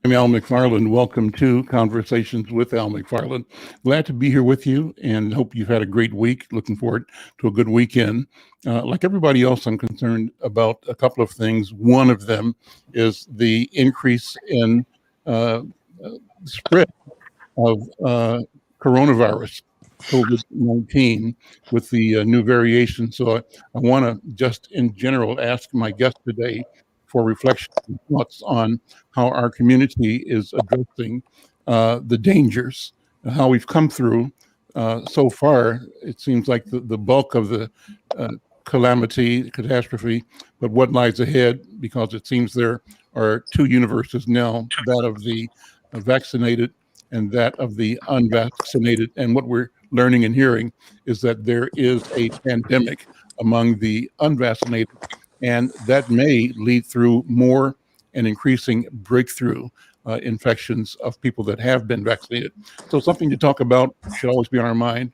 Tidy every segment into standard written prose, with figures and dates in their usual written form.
I'm Al McFarlane. Welcome to Conversations with Al McFarlane. Glad to be here with you and hope you've had a great week. Looking forward to a good weekend. Like everybody else, I'm concerned about a couple of things. One of them is the increase in uh, spread of coronavirus, COVID-19, with the new variation. So I want to just in general ask my guest today for reflection and thoughts on how our community is addressing the dangers, how we've come through. So far, it seems like the bulk of the uh, calamity, catastrophe, but what lies ahead, because it seems there are two universes now, that of the vaccinated and that of the unvaccinated. And what we're learning and hearing is that there is a pandemic among the unvaccinated, and that may lead through more and increasing breakthrough infections of people that have been vaccinated. So something to talk about, should always be on our mind.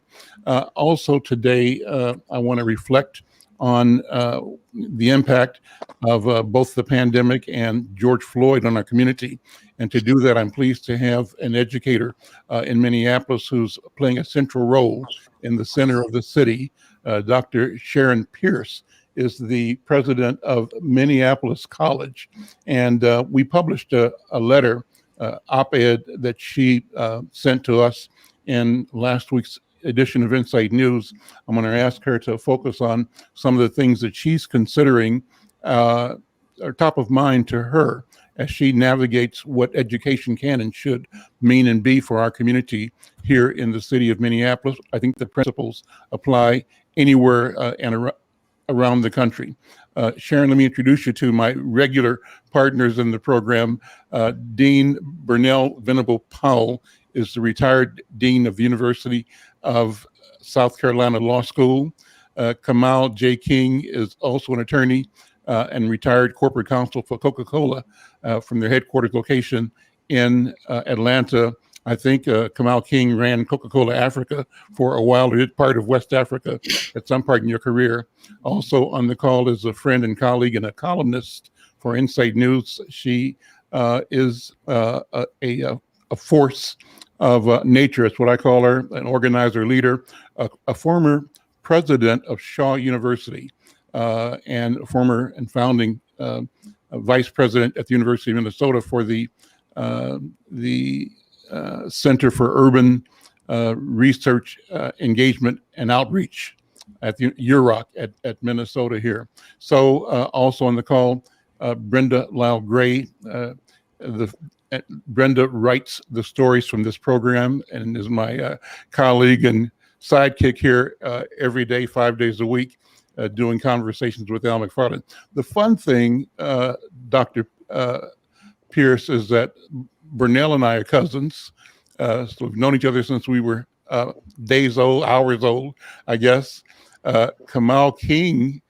Also today, I want to reflect on the impact of both the pandemic and George Floyd on our community. And to do that, I'm pleased to have an educator in Minneapolis who's playing a central role in the center of the city. Dr. Sharon Pierce is the president of Minneapolis College. And we published a letter, op-ed, that she sent to us in last week's edition of Insight News. I'm going to ask her to focus on some of the things that she's considering are top of mind to her as she navigates what education can and should mean and be for our community here in the city of Minneapolis. I think the principles apply anywhere around the country. Sharon, let me introduce you to my regular partners in the program. Dean Burnell Venable Powell is the retired dean of the University of South Carolina Law School. Kamal J. King is also an attorney and retired corporate counsel for Coca-Cola from their headquarters location in Atlanta. I think Kamal King ran Coca-Cola Africa for a while, or did part of West Africa at some part in your career. Also on the call is a friend and colleague and a columnist for Insight News. She is a force of nature. It's what I call her, an organizer, leader, a former president of Shaw University, and a former and founding vice president at the University of Minnesota for the Center for Urban Research, Engagement, and Outreach at the UROC at Minnesota here. So also on the call, Brenda Lyle Gray. Brenda writes the stories from this program and is my colleague and sidekick here every day, 5 days a week, doing Conversations with Al McFarlane. The fun thing, Dr. Pierce, is that Burnell and I are cousins. So we've known each other since we were days old, hours old, I guess. Kamal King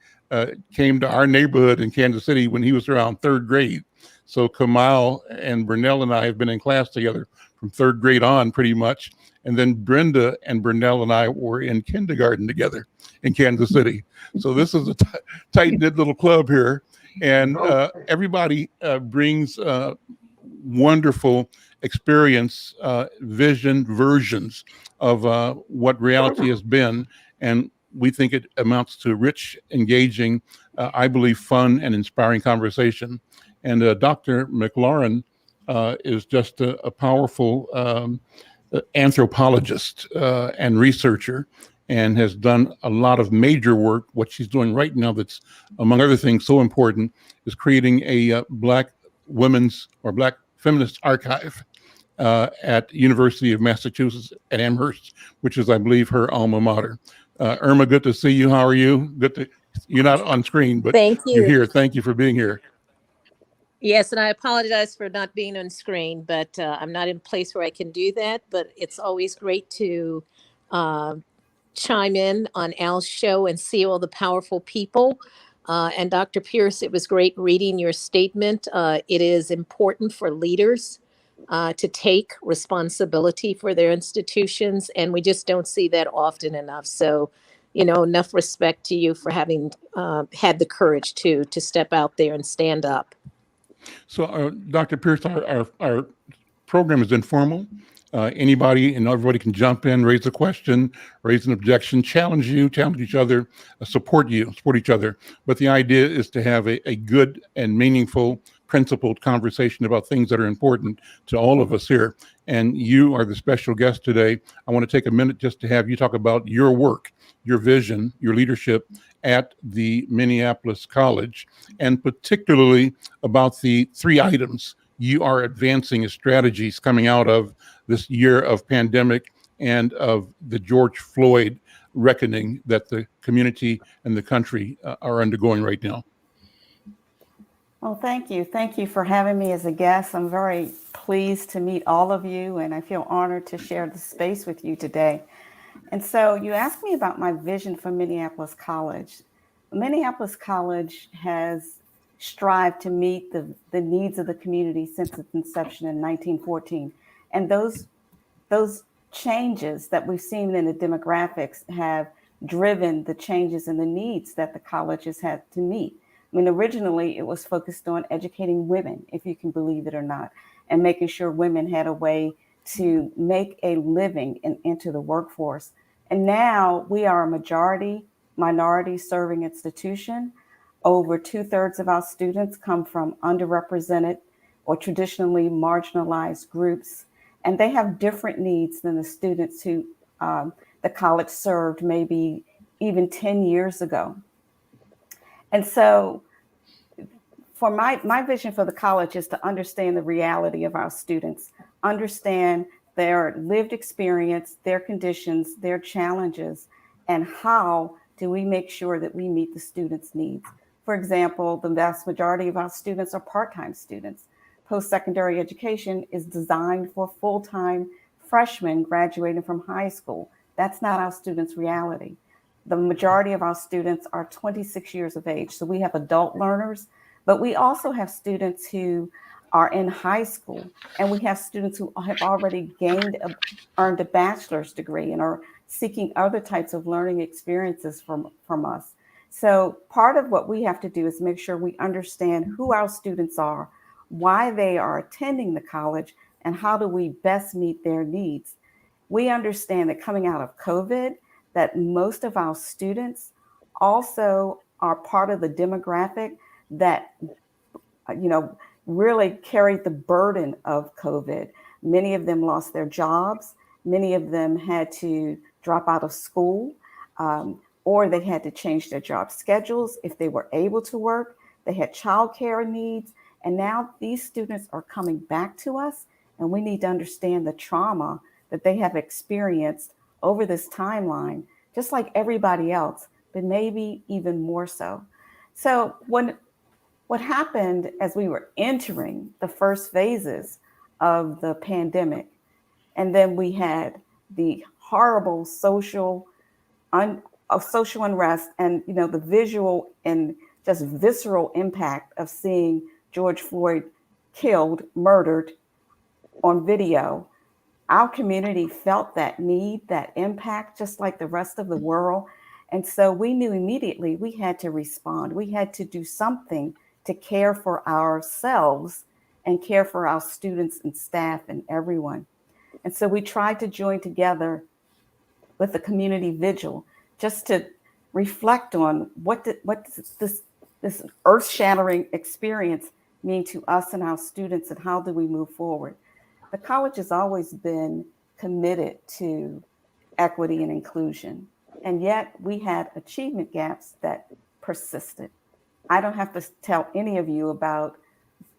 came to our neighborhood in Kansas City when he was around third grade. So Kamal and Burnell and I have been in class together from third grade on, pretty much. And then Brenda and Burnell and I were in kindergarten together in Kansas City. So this is a tight-knit little club here. And everybody brings wonderful experience, vision, versions of what reality has been. And we think it amounts to rich, engaging, I believe, fun and inspiring conversation. And Dr. McLaurin is just a powerful anthropologist and researcher, and has done a lot of major work. What she's doing right now, that's, among other things, so important, is creating a Black women's or Black feminist archive at University of Massachusetts at Amherst, which is, I believe, her alma mater. Irma, good to see you. How are you? You're not on screen, but Thank you're you. here. Thank you for being here. Yes, and I apologize for not being on screen, but I'm not in a place where I can do that. But it's always great to uh, chime in on Al's show and see all the powerful people. And Dr. Pierce, it was great reading your statement. It is important for leaders to take responsibility for their institutions, and we just don't see that often enough. So, enough respect to you for having had the courage to step out there and stand up. So, Dr. Pierce, our program is informal. Anybody and everybody can jump in, raise a question, raise an objection, challenge each other, support each other. But the idea is to have a good and meaningful, principled conversation about things that are important to all of us here. And you are the special guest today. I want to take a minute just to have you talk about your work, your vision, your leadership at the Minneapolis College, and particularly about the 3 items you are advancing as strategies coming out of this year of pandemic and of the George Floyd reckoning that the community and the country are undergoing right now. Well, thank you. Thank you for having me as a guest. I'm very pleased to meet all of you, and I feel honored to share the space with you today. And so you asked me about my vision for Minneapolis College. Minneapolis College has strived to meet the needs of the community since its inception in 1914. And those changes that we've seen in the demographics have driven the changes in the needs that the college has had to meet. I mean, originally it was focused on educating women, if you can believe it or not, and making sure women had a way to make a living and enter the workforce. And now we are a minority serving institution. Over 2/3 of our students come from underrepresented or traditionally marginalized groups, and they have different needs than the students who the college served maybe even 10 years ago. And so for my vision for the college is to understand the reality of our students, understand their lived experience, their conditions, their challenges, and how do we make sure that we meet the students' needs. For example, the vast majority of our students are part-time students. Post-secondary education is designed for full-time freshmen graduating from high school. That's not our students' reality. The majority of our students are 26 years of age. So we have adult learners, but we also have students who are in high school, and we have students who have already earned a bachelor's degree and are seeking other types of learning experiences from us. So part of what we have to do is make sure we understand who our students are, why they are attending the college, and how do we best meet their needs. We understand that coming out of COVID, that most of our students also are part of the demographic that, really carried the burden of COVID. Many of them lost their jobs. Many of them had to drop out of school, or they had to change their job schedules if they were able to work. They had childcare needs. And now these students are coming back to us, and we need to understand the trauma that they have experienced over this timeline, just like everybody else, but maybe even more so. So what happened as we were entering the first phases of the pandemic, and then we had the horrible social unrest and the visual and just visceral impact of seeing George Floyd killed, murdered on video. Our community felt that need, that impact, just like the rest of the world. And so we knew immediately we had to respond. We had to do something to care for ourselves and care for our students and staff and everyone. And so we tried to join together with the community vigil just to reflect on what does this earth-shattering experience mean to us and our students, and how do we move forward. The college has always been committed to equity and inclusion, and yet we had achievement gaps that persisted. I don't have to tell any of you about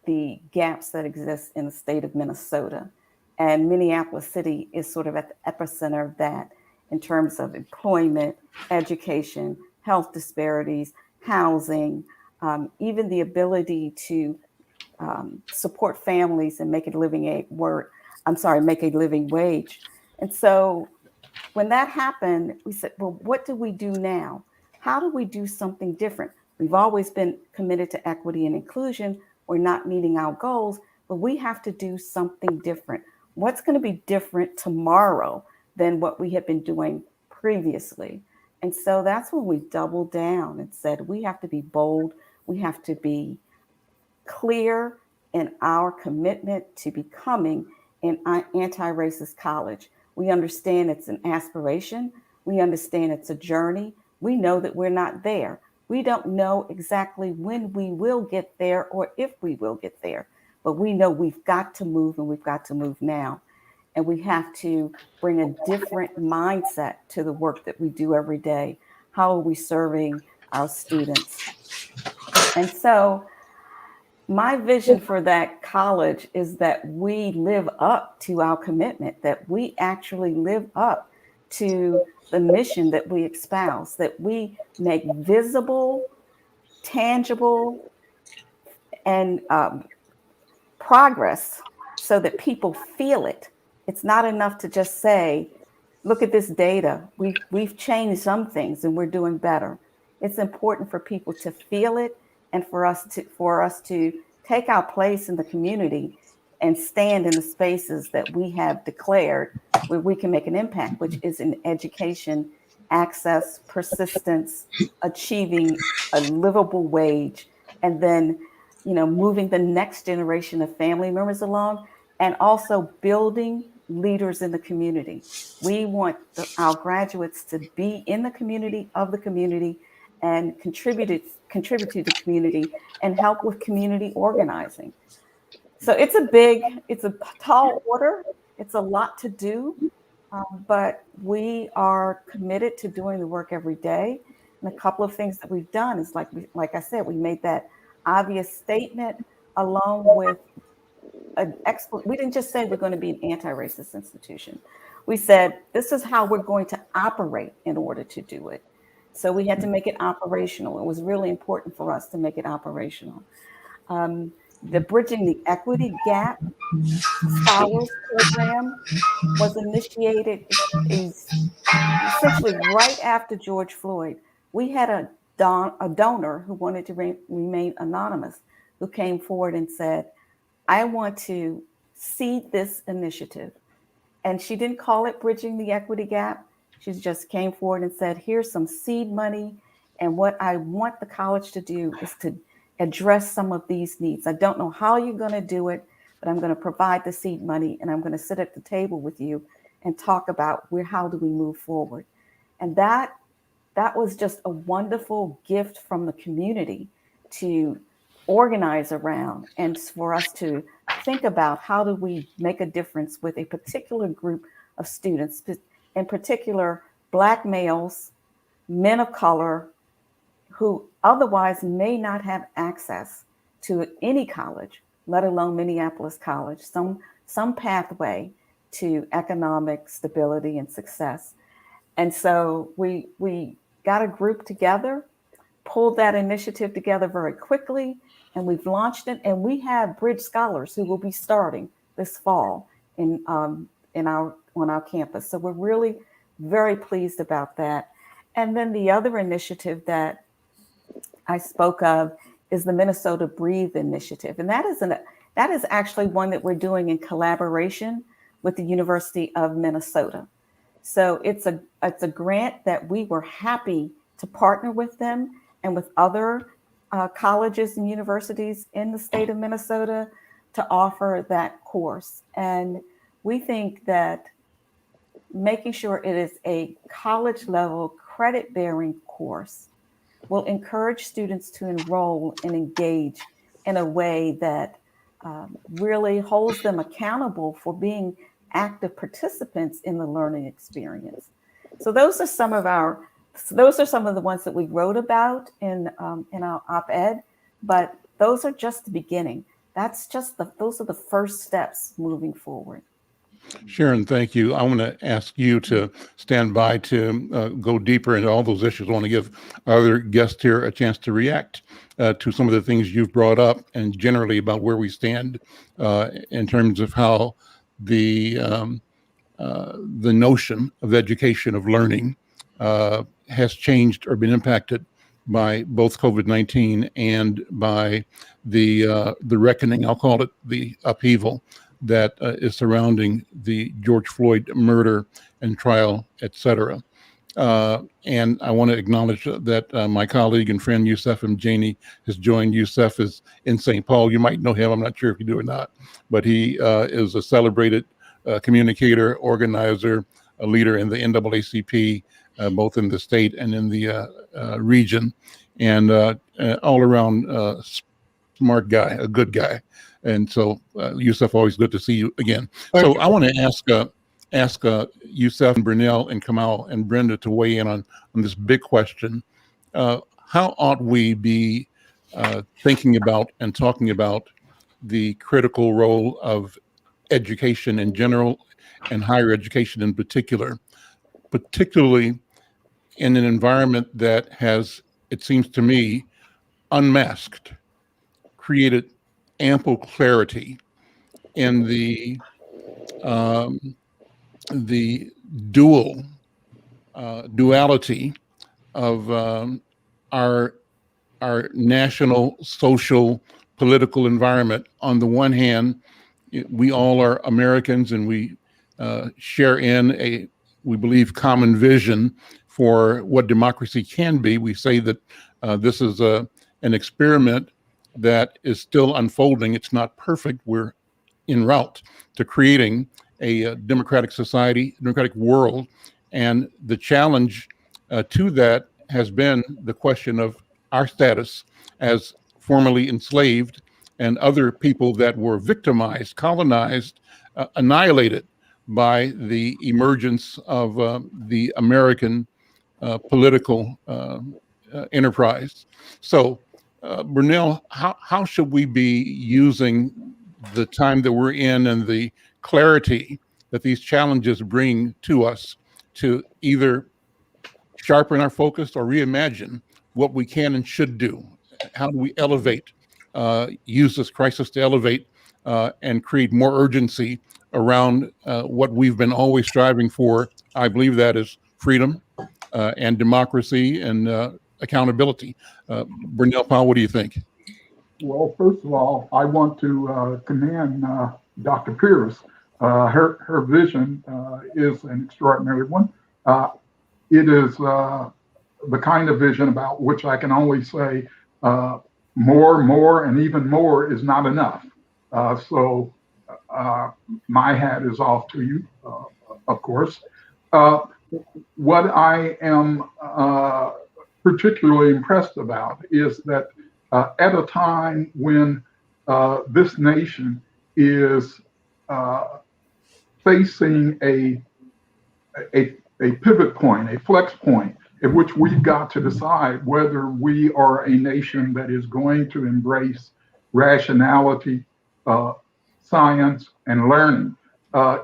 the gaps that exist in the state of Minnesota, and Minneapolis City is sort of at the epicenter of that in terms of employment, education, health disparities, housing, even the ability to support families and make a living wage. And so when that happened, we said, well, what do we do now? How do we do something different? We've always been committed to equity and inclusion. We're not meeting our goals, but we have to do something different. What's going to be different tomorrow than what we had been doing previously? And so that's when we doubled down and said, we have to be bold. We have to be clear in our commitment to becoming an anti-racist college. We understand it's an aspiration. We understand it's a journey. We know that we're not there. We don't know exactly when we will get there or if we will get there, but we know we've got to move, and we've got to move now. And we have to bring a different mindset to the work that we do every day. How are we serving our students? And so my vision for that college is that we live up to our commitment, that we actually live up to the mission that we espouse, that we make visible, tangible, and progress so that people feel it. It's not enough to just say, look at this data. We've changed some things and we're doing better. It's important for people to feel it, and for us to take our place in the community and stand in the spaces that we have declared where we can make an impact, which is in education, access, persistence, achieving a livable wage, and then, moving the next generation of family members along, and also building leaders in the community. We want our graduates to be in the community, of the community, and contribute to the community and help with community organizing. So it's a tall order. It's a lot to do, but we are committed to doing the work every day. And a couple of things that we've done is, like I said, we made that obvious statement along with we didn't just say we're going to be an anti-racist institution. We said this is how we're going to operate in order to do it. So we had to make it operational. It was really important for us to make it operational. The Bridging the Equity Gap Scholars Program was initiated essentially right after George Floyd. We had a donor who wanted to remain anonymous, who came forward and said, I want to seed this initiative. And she didn't call it Bridging the Equity Gap. She just came forward and said, here's some seed money. And what I want the college to do is to address some of these needs. I don't know how you're going to do it, but I'm going to provide the seed money, and I'm going to sit at the table with you and talk about how do we move forward. And that was just a wonderful gift from the community to organize around, and for us to think about how do we make a difference with a particular group of students, in particular Black males, men of color, who otherwise may not have access to any college, let alone Minneapolis College, some pathway to economic stability and success. And so we got a group together, pulled that initiative together very quickly, and we've launched it. And we have Bridge Scholars who will be starting this fall on our campus. So we're really very pleased about that. And then the other initiative that I spoke of is the Minnesota Breathe initiative. And that is actually one that we're doing in collaboration with the University of Minnesota. So it's a grant that we were happy to partner with them and with other colleges and universities in the state of Minnesota to offer that course. And we think that making sure it is a college level credit bearing course will encourage students to enroll and engage in a way that really holds them accountable for being active participants in the learning experience. So those are some of the ones that we wrote about in our op-ed, but those are just the beginning. Those are the first steps moving forward. Sharon, thank you. I want to ask you to stand by to go deeper into all those issues. I want to give our other guests here a chance to react to some of the things you've brought up, and generally about where we stand in terms of how the notion of education, of learning, has changed or been impacted by both COVID-19 and by the reckoning, I'll call it, the upheaval that is surrounding the George Floyd murder and trial, et cetera. And I want to acknowledge that my colleague and friend Youssef Mjani has joined. Youssef is in St. Paul. You might know him. I'm not sure if you do or not, but he is a celebrated communicator, organizer, a leader in the NAACP, both in the state and in the region, and all around smart guy, a good guy. And so, Youssef, always good to see you again. So I want to ask Youssef and Brunel and Kamal and Brenda to weigh in on this big question. How ought we be thinking about and talking about the critical role of education in general and higher education in particular, particularly in an environment that has, it seems to me, unmasked, created ample clarity in the duality of our national social political environment. On the one hand, we all are Americans, and we share in a, we believe, common vision for what democracy can be. We say that this is an experiment that is still unfolding. It's not perfect. We're en route to creating a democratic society, democratic world. And the challenge to that has been the question of our status as formerly enslaved and other people that were victimized, colonized, annihilated by the emergence of the American political enterprise. So, Brunel, how should we be using the time that we're in and the clarity that these challenges bring to us to either sharpen our focus or reimagine what we can and should do? How do we elevate, use this crisis to elevate and create more urgency around what we've been always striving for? I believe that is freedom and democracy and accountability. Brunel Powell, what do you think? Well, first of all, I want to commend Dr. Pierce. Her vision is an extraordinary one. It is the kind of vision about which I can only say more, and even more is not enough. So my hat is off to you, of course. What I am particularly impressed about is that at a time when this nation is facing a pivot point, a flex point, at which we've got to decide whether we are a nation that is going to embrace rationality, science, and learning.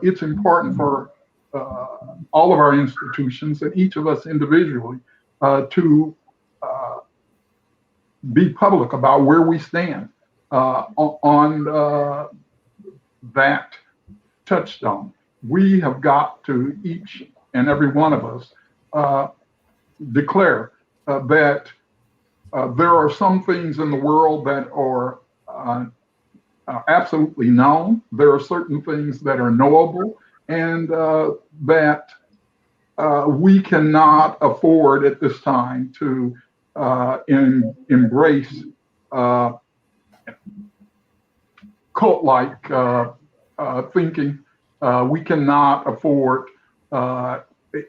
It's important for all of our institutions and each of us individually to be public about where we stand on that touchstone. We have got to, each and every one of us, declare that there are some things in the world that are absolutely known. There are certain things that are knowable, and that we cannot afford at this time to embrace cult-like thinking. We cannot afford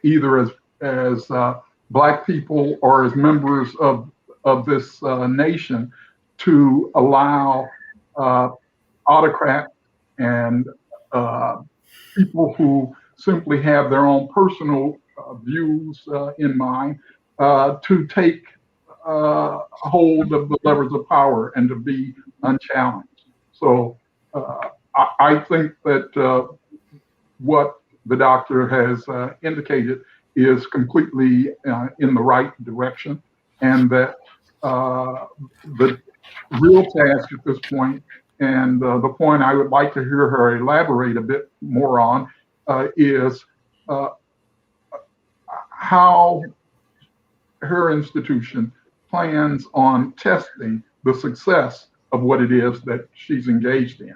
either as Black people or as members of this nation to allow autocrats and people who simply have their own personal views in mind to take hold of the levers of power and to be unchallenged. So I think that what the doctor has indicated is completely in the right direction, and that the real task at this point, and the point I would like to hear her elaborate a bit more on, is how her institution plans on testing the success of what it is that she's engaged in.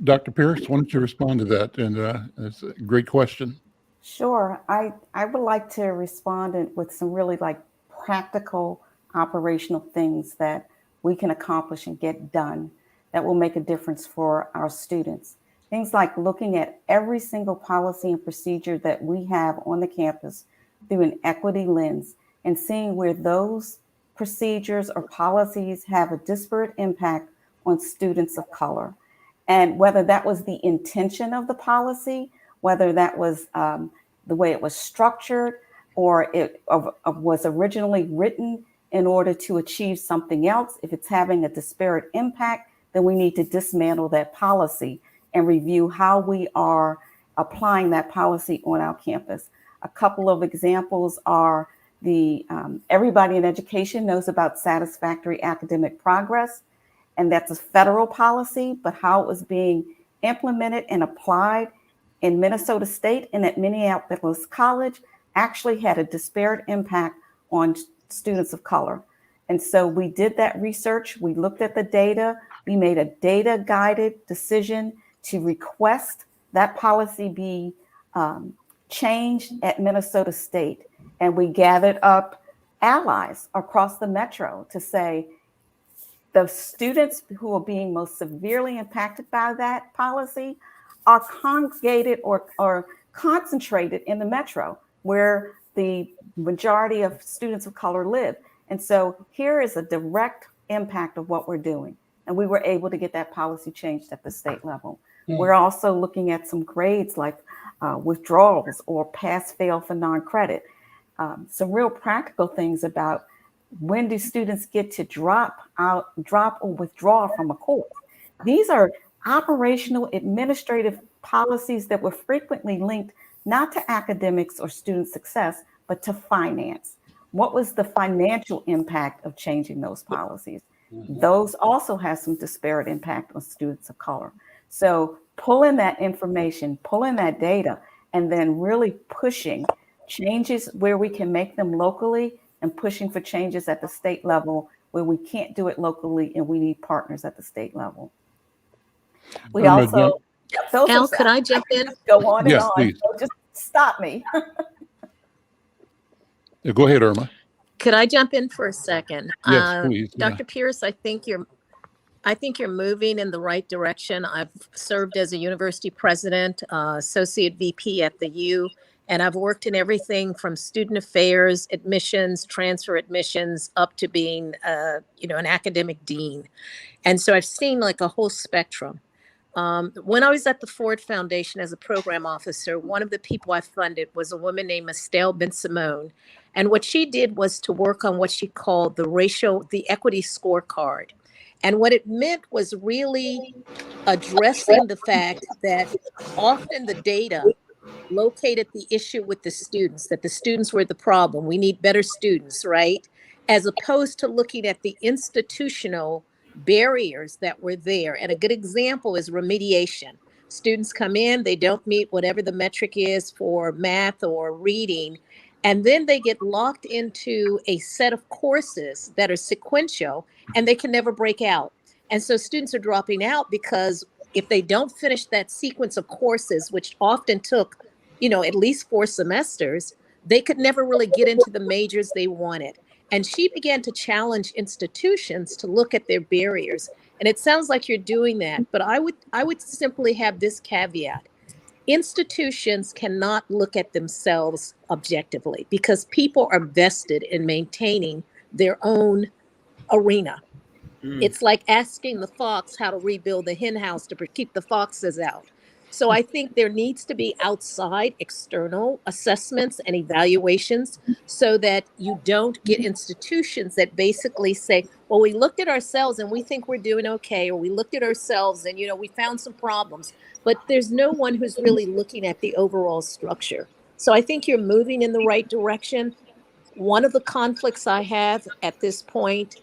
Dr. Pierce, why don't you respond to that? And it's a great question. Sure. I would like to respond with some really like practical operational things that we can accomplish and get done that will make a difference for our students. Things like looking at every single policy and procedure that we have on the campus through an equity lens and seeing where those procedures or policies have a disparate impact on students of color. And whether that was the intention of the policy, whether that was the way it was structured, or it was originally written in order to achieve something else. If it's having a disparate impact, then we need to dismantle that policy and review how we are applying that policy on our campus. A couple of examples are the everybody in education knows about satisfactory academic progress, and that's a federal policy, but how it was being implemented and applied in Minnesota State and at Minneapolis College actually had a disparate impact on students of color. And so we did that research, we looked at the data, we made a data guided decision to request that policy be changed at Minnesota State. And we gathered up allies across the metro to say, the students who are being most severely impacted by that policy are congregated or concentrated in the metro where the majority of students of color live. And so here is a direct impact of what we're doing. And we were able to get that policy changed at the state level. We're also looking at some grades like withdrawals or pass-fail for non-credit. Some real practical things about when do students get to drop or withdraw from a course. These are operational administrative policies that were frequently linked not to academics or student success, but to finance. What was the financial impact of changing those policies? Those also have some disparate impact on students of color. So pulling that information, pulling that data, and then really pushing changes where we can make them locally and pushing for changes at the state level where we can't do it locally and we need partners at the state level. We also, Al, could I jump in? Go on and Yes, on. please. So just stop me. Yeah, go ahead, Irma. Could I jump in for a second? Yes, please. Dr. Pierce, I think you're moving in the right direction. I've served as a university president, associate VP at the U, and I've worked in everything from student affairs, admissions, transfer admissions, up to being, an academic dean. And so I've seen like a whole spectrum. When I was at the Ford Foundation as a program officer, one of the people I funded was a woman named Estelle Ben-Simone. And what she did was to work on what she called the equity scorecard. And what it meant was really addressing the fact that often the data located the issue with the students, that the students were the problem. We need better students, right? As opposed to looking at the institutional barriers that were there. And a good example is remediation. Students come in, they don't meet whatever the metric is for math or reading, and then they get locked into a set of courses that are sequential and they can never break out. And so students are dropping out because if they don't finish that sequence of courses, which often took, at least 4 semesters, they could never really get into the majors they wanted. And she began to challenge institutions to look at their barriers. And it sounds like you're doing that, but I would simply have this caveat. Institutions cannot look at themselves objectively because people are vested in maintaining their own arena. It's like asking the fox how to rebuild the hen house to keep the foxes out. So I think there needs to be outside external assessments and evaluations so that you don't get institutions that basically say, well, we looked at ourselves and we think we're doing okay, or we looked at ourselves and, we found some problems, but there's no one who's really looking at the overall structure. So I think you're moving in the right direction. One of the conflicts I have at this point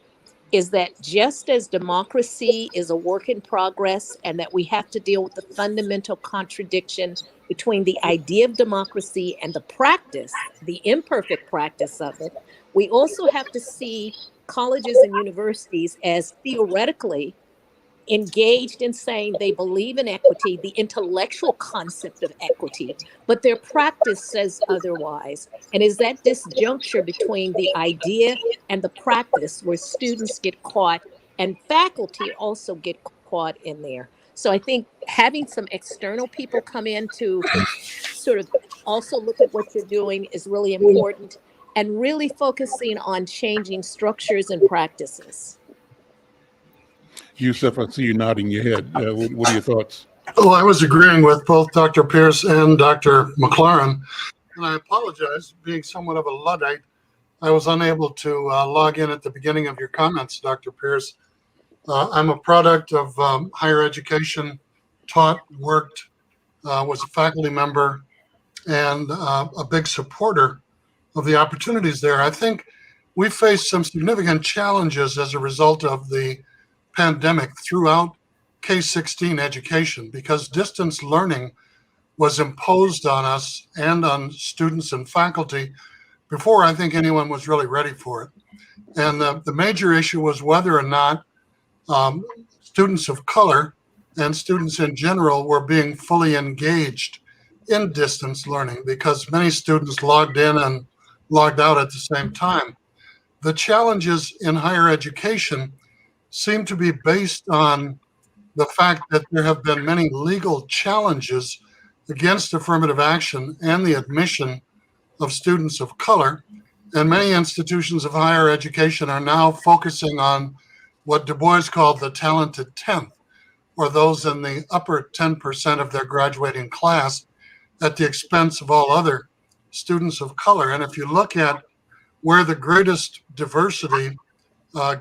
is that just as democracy is a work in progress and that we have to deal with the fundamental contradiction between the idea of democracy and the practice, the imperfect practice of it, we also have to see colleges and universities as theoretically engaged in saying they believe in equity, the intellectual concept of equity, but their practice says otherwise. And is that disjuncture between the idea and the practice where students get caught and faculty also get caught in there. So I think having some external people come in to sort of also look at what you're doing is really important, and really focusing on changing structures and practices. Yusuf, I see you nodding your head. What are your thoughts? Oh, I was agreeing with both Dr. Pierce and Dr. McFarlane, and I apologize, being somewhat of a Luddite. I was unable to log in at the beginning of your comments, Dr. Pierce. I'm a product of higher education, taught, worked, was a faculty member, and a big supporter of the opportunities there. I think we faced some significant challenges as a result of the pandemic throughout K-16 education, because distance learning was imposed on us and on students and faculty before I think anyone was really ready for it. And the major issue was whether or not students of color and students in general were being fully engaged in distance learning, because many students logged in and logged out at the same time. The challenges in higher education seem to be based on the fact that there have been many legal challenges against affirmative action and the admission of students of color. And many institutions of higher education are now focusing on what Du Bois called the talented 10th, or those in the upper 10% of their graduating class, at the expense of all other students of color. And if you look at where the greatest diversity,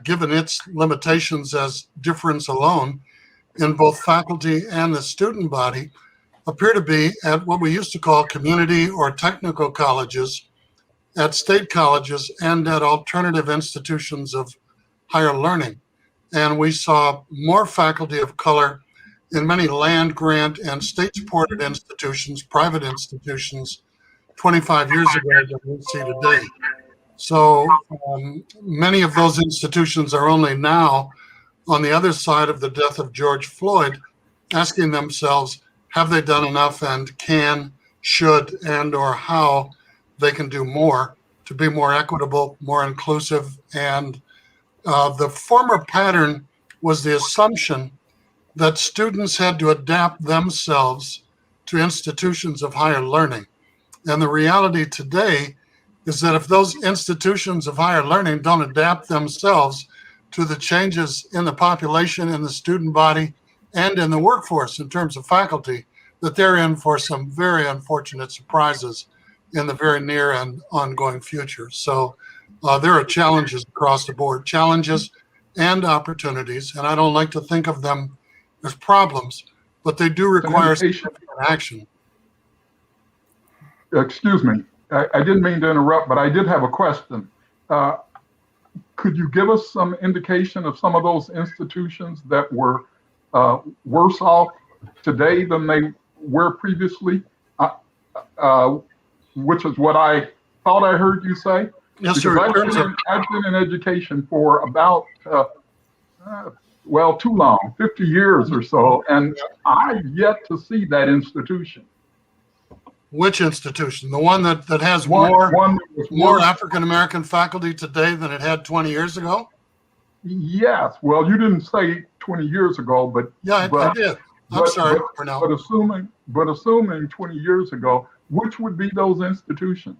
given its limitations as difference alone, in both faculty and the student body, appear to be at what we used to call community or technical colleges, at state colleges, and at alternative institutions of higher learning. And we saw more faculty of color in many land grant and state-supported institutions, private institutions, 25 years ago than we see today. So many of those institutions are only now on the other side of the death of George Floyd, asking themselves, have they done enough, and can, should, and or how they can do more to be more equitable, more inclusive. And the former pattern was the assumption that students had to adapt themselves to institutions of higher learning. And the reality today is that if those institutions of higher learning don't adapt themselves to the changes in the population, in the student body, and in the workforce in terms of faculty, that they're in for some very unfortunate surprises in the very near and ongoing future. So there are challenges across the board, challenges and opportunities, and I don't like to think of them as problems, but they do require significant action. Excuse me. I didn't mean to interrupt, but I did have a question. Could you give us some indication of some of those institutions that were worse off today than they were previously? Which is what I thought I heard you say. Yes, sir. I've been in education for about, too long, 50 years or so, and I've yet to see that institution. Which institution? The one that has more African-American faculty today than it had 20 years ago? Yes. Well, you didn't say 20 years ago, but yeah, I did. I'm sorry for now. But assuming 20 years ago, which would be those institutions?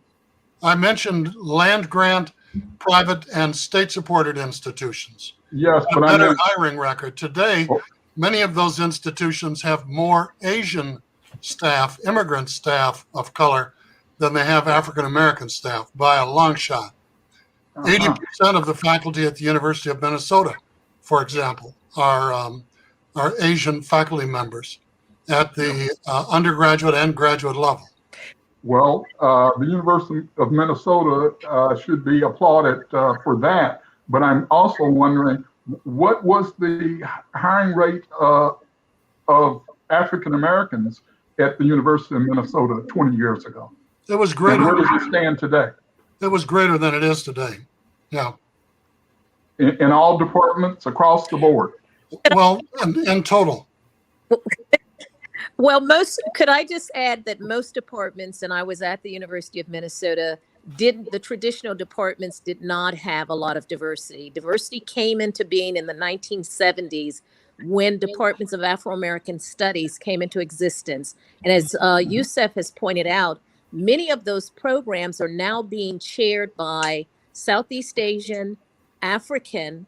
I mentioned land grant, private and state-supported institutions. Yes, but a better hiring record today. Oh. Many of those institutions have more Asian staff, immigrant staff of color, than they have African-American staff by a long shot. 80% of the faculty at the University of Minnesota, for example, are Asian faculty members at the undergraduate and graduate level. Well, the University of Minnesota should be applauded for that. But I'm also wondering, what was the hiring rate of African Americans at the University of Minnesota 20 years ago? It was greater. And where does it stand today? It was greater than it is today. Yeah. In all departments across the board. Well, in total. Well, could I just add that most departments, and I was at the University of Minnesota, the traditional departments did not have a lot of diversity. Diversity came into being in the 1970s when departments of Afro-American studies came into existence. And as Youssef has pointed out, many of those programs are now being chaired by Southeast Asian, African,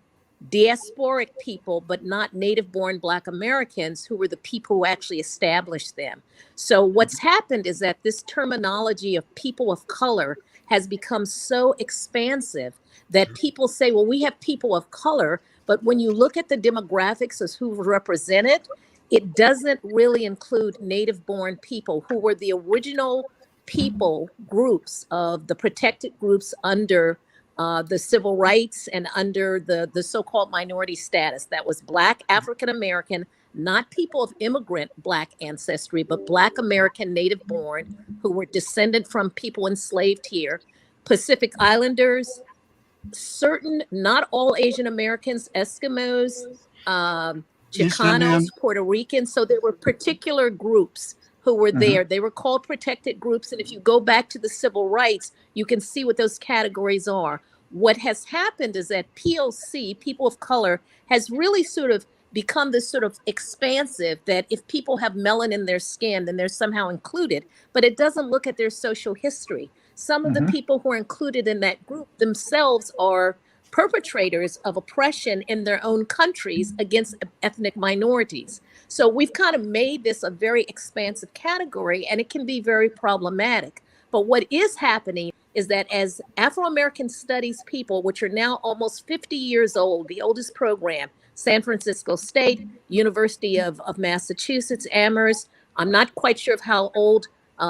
diasporic people, but not native born Black Americans who were the people who actually established them. So what's happened is that this terminology of people of color has become so expansive that people say, well, we have people of color, but when you look at the demographics of who were represented, it doesn't really include native born people who were the original people groups of the protected groups under the civil rights and under the so-called minority status. That was Black African American, not people of immigrant Black ancestry, but Black American native born who were descended from people enslaved here, Pacific Islanders, certain, not all Asian Americans, Eskimos, East Indian. Chicanos, Puerto Ricans. So there were particular groups who were there. They were called protected groups. And if you go back to the civil rights, you can see what those categories are. What has happened is that POC, people of color, has really sort of become this sort of expansive that if people have melanin in their skin, then they're somehow included, but it doesn't look at their social history. Some of the people who are included in that group themselves are perpetrators of oppression in their own countries against ethnic minorities. So we've kind of made this a very expansive category, and it can be very problematic. But what is happening is that as Afro-American studies people, which are now almost 50 years old, the oldest program, San Francisco State, University of Massachusetts, Amherst, I'm not quite sure of how old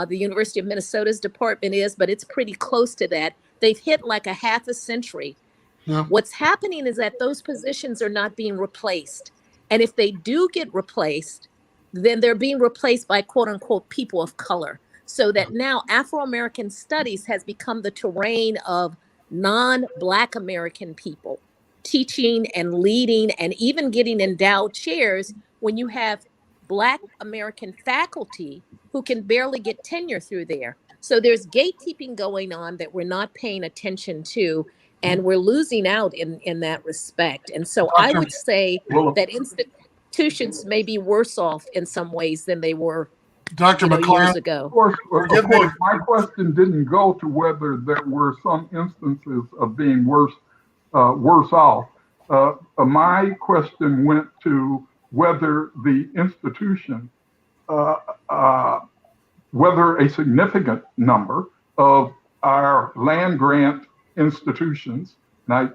the University of Minnesota's department is, but it's pretty close to that. They've hit like a half a century. Yeah. What's happening is that those positions are not being replaced. And if they do get replaced, then they're being replaced by quote unquote people of color. So that now Afro-American studies has become the terrain of non-Black American people teaching and leading and even getting endowed chairs when you have Black American faculty who can barely get tenure through there. So there's gatekeeping going on that we're not paying attention to, and we're losing out in that respect. And so I would say that institutions may be worse off in some ways than they were Dr. years McFarlane, ago. Of course, my question didn't go to whether there were some instances of being worse off. My question went to whether the institution, whether a significant number of our land grant institutions, and I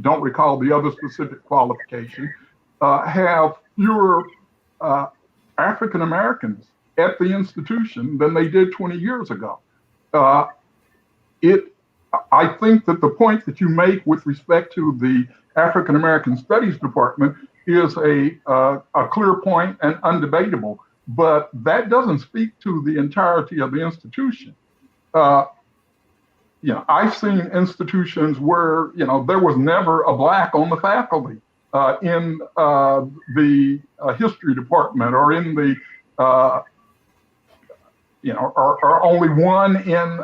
don't recall the other specific qualification, have fewer African Americans at the institution than they did 20 years ago. I think that the point that you make with respect to the African American Studies Department is a clear point and undebatable, but that doesn't speak to the entirety of the institution. I've seen institutions where, there was never a Black on the faculty in the history department, or in the, or only one in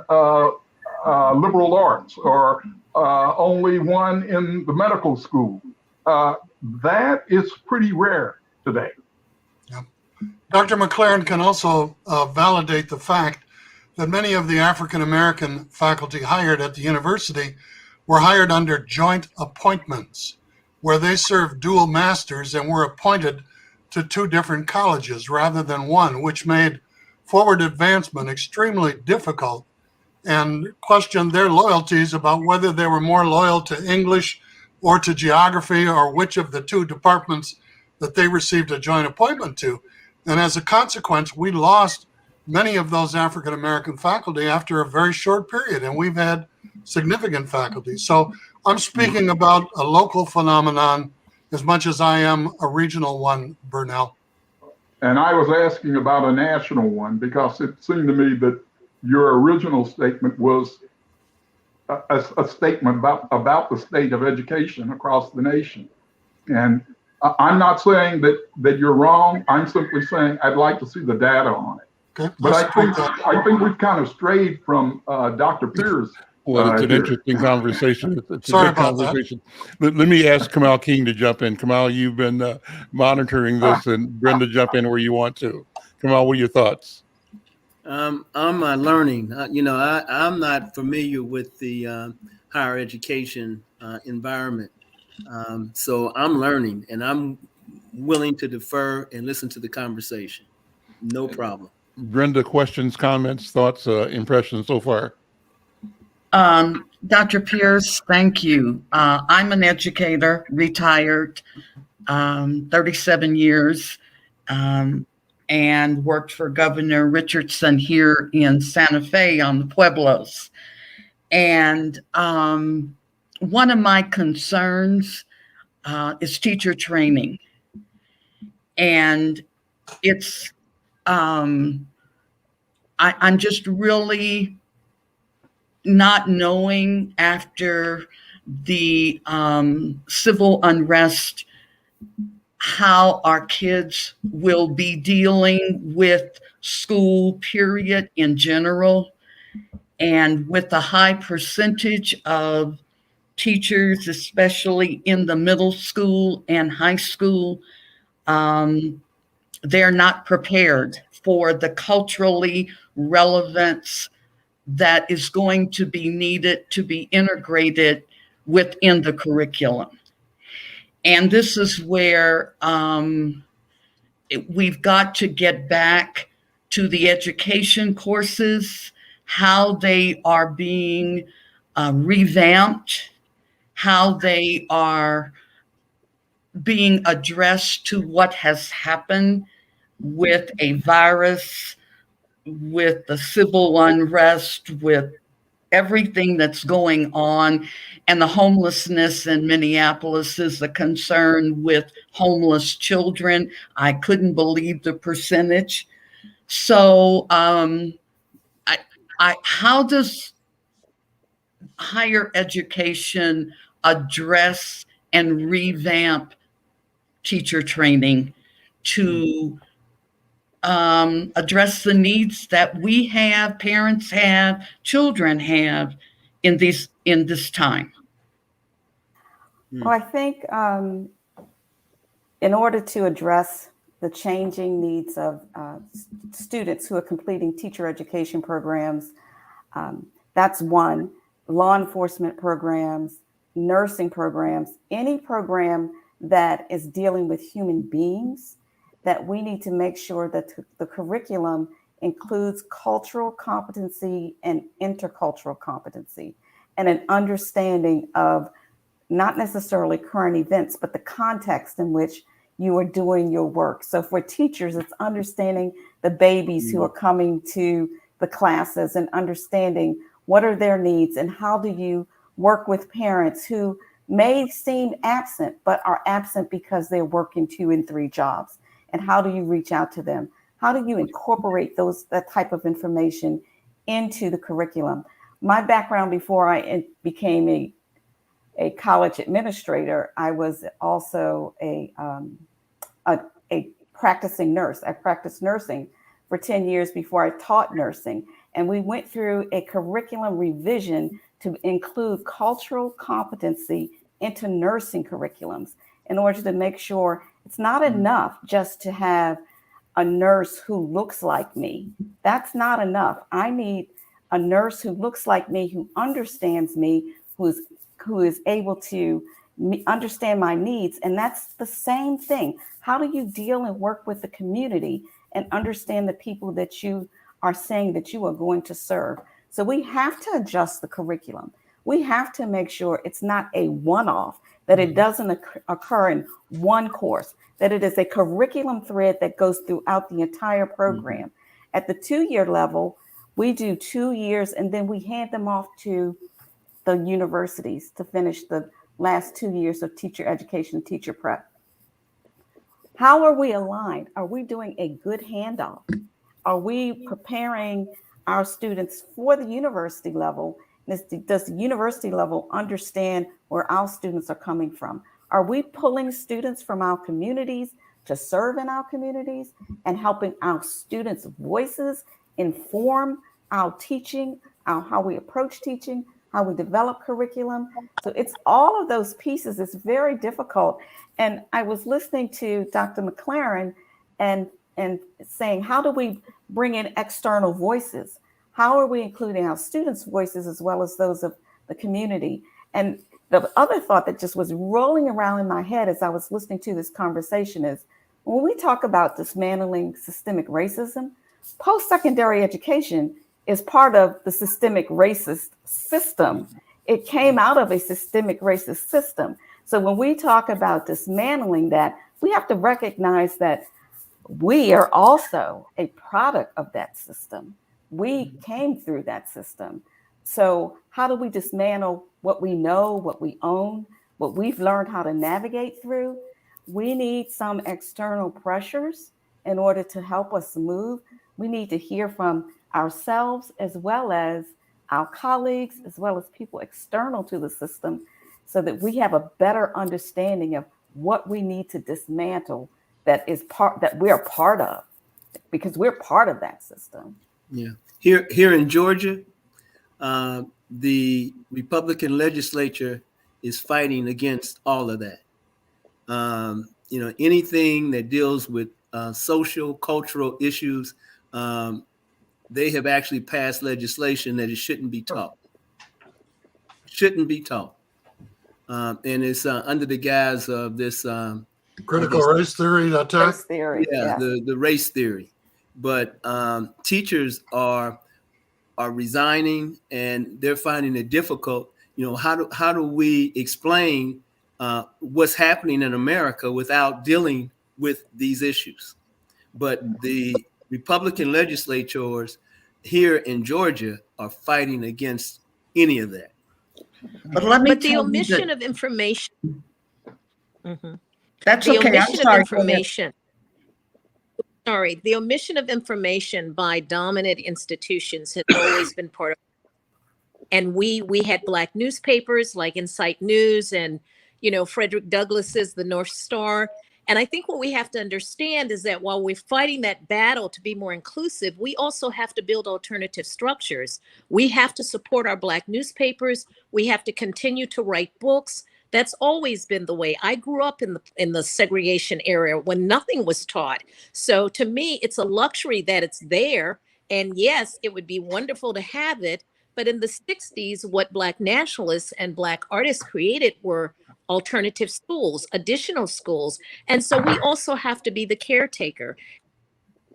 liberal arts, or only one in the medical school. That is pretty rare today. Yeah. Dr. McLaren can also validate the fact that many of the African American faculty hired at the university were hired under joint appointments, where they served dual masters and were appointed to two different colleges rather than one, which made forward advancement extremely difficult, and questioned their loyalties about whether they were more loyal to English or to geography, or which of the two departments that they received a joint appointment to. And as a consequence, we lost many of those African American faculty after a very short period, and we've had significant faculty. So I'm speaking about a local phenomenon as much as I am a regional one, Burnell. And I was asking about a national one because it seemed to me that your original statement was a statement about the state of education across the nation. And I'm not saying that you're wrong. I'm simply saying I'd like to see the data on it. Okay, But let's do that. I think we've kind of strayed from Dr. Pierce. Well, it's an Here. interesting conversation. It's a Sorry good about that. conversation. Let me ask Kamal King to jump in. Kamal, you've been monitoring this, and Brenda, jump in where you want to. Kamal, what are your thoughts? I'm learning. I'm not familiar with the higher education environment, so I'm learning, and I'm willing to defer and listen to the conversation. No problem. Brenda, questions, comments, thoughts, impressions so far? Dr. Pierce, thank you. I'm an educator, retired, 37 years, and worked for Governor Richardson here in Santa Fe on the Pueblos. And one of my concerns is teacher training. And it's, I'm just really not knowing after the civil unrest how our kids will be dealing with school, period, in general. And with the high percentage of teachers, especially in the middle school and high school, they're not prepared for the culturally relevance that is going to be needed to be integrated within the curriculum. And this is where we've got to get back to the education courses, how they are being revamped, how they are being addressed to what has happened with a virus, with the civil unrest, with everything that's going on. And the homelessness in Minneapolis is a concern with homeless children. I couldn't believe the percentage. So how does higher education address and revamp teacher training to address the needs that we have, parents have, children have in this time? Well, I think in order to address the changing needs of students who are completing teacher education programs, that's one. Law enforcement programs, nursing programs, any program that is dealing with human beings, that we need to make sure that the curriculum includes cultural competency and intercultural competency, and an understanding of not necessarily current events, but the context in which you are doing your work. So for teachers, it's understanding the babies who are coming to the classes and understanding what are their needs and how do you work with parents who may seem absent, but are absent because they're working 2 and 3 jobs. And how do you reach out to them? How do you incorporate that type of information into the curriculum? My background before I became a college administrator, I was also a practicing nurse. I practiced nursing for 10 years before I taught nursing. And we went through a curriculum revision to include cultural competency into nursing curriculums in order to make sure it's not enough just to have a nurse who looks like me. That's not enough. I need a nurse who looks like me, who understands me, who is able to understand my needs. And that's the same thing. How do you deal and work with the community and understand the people that you are saying that you are going to serve? So we have to adjust the curriculum. We have to make sure it's not a one-off, that it doesn't occur in one course, that it is a curriculum thread that goes throughout the entire program. At the 2-year level, we do 2 years and then we hand them off to the universities to finish the last 2 years of teacher education, teacher prep. How are we aligned? Are we doing a good handoff? Are we preparing our students for the university level? Does the university level understand where our students are coming from? Are we pulling students from our communities to serve in our communities and helping our students' voices inform our teaching, how we approach teaching, how we develop curriculum? So it's all of those pieces. It's very difficult. And I was listening to Dr. McFarlane and saying, how do we bring in external voices? How are we including our students' voices as well as those of the community? And the other thought that just was rolling around in my head as I was listening to this conversation is, when we talk about dismantling systemic racism, post-secondary education is part of the systemic racist system. It came out of a systemic racist system. So when we talk about dismantling that, we have to recognize that we are also a product of that system. We came through that system. So how do we dismantle what we know, what we own, what we've learned how to navigate through? We need some external pressures in order to help us move. We need to hear from ourselves as well as our colleagues, as well as people external to the system, so that we have a better understanding of what we need to dismantle that we're part of, because we're part of that system. Yeah. Here in Georgia, the Republican legislature is fighting against all of that. Anything that deals with social, cultural issues, they have actually passed legislation that it shouldn't be taught. Shouldn't be taught. And it's under the guise of this Critical race theory attack. Race theory. Yeah, the race theory. But teachers are resigning, and they're finding it difficult. How do we explain what's happening in America without dealing with these issues? But the Republican legislators here in Georgia are fighting against any of that. But the omission of information. That's the okay. omission I'm of information. Sorry, the omission of information by dominant institutions has always been part of. And we had Black newspapers like Insight News and, Frederick Douglass's The North Star. And I think what we have to understand is that while we're fighting that battle to be more inclusive, we also have to build alternative structures. We have to support our Black newspapers. We have to continue to write books. That's always been the way. I grew up in the segregation era when nothing was taught. So to me, it's a luxury that it's there. And yes, it would be wonderful to have it. But in the 60s, what Black nationalists and Black artists created were alternative schools, additional schools. And so we also have to be the caretaker.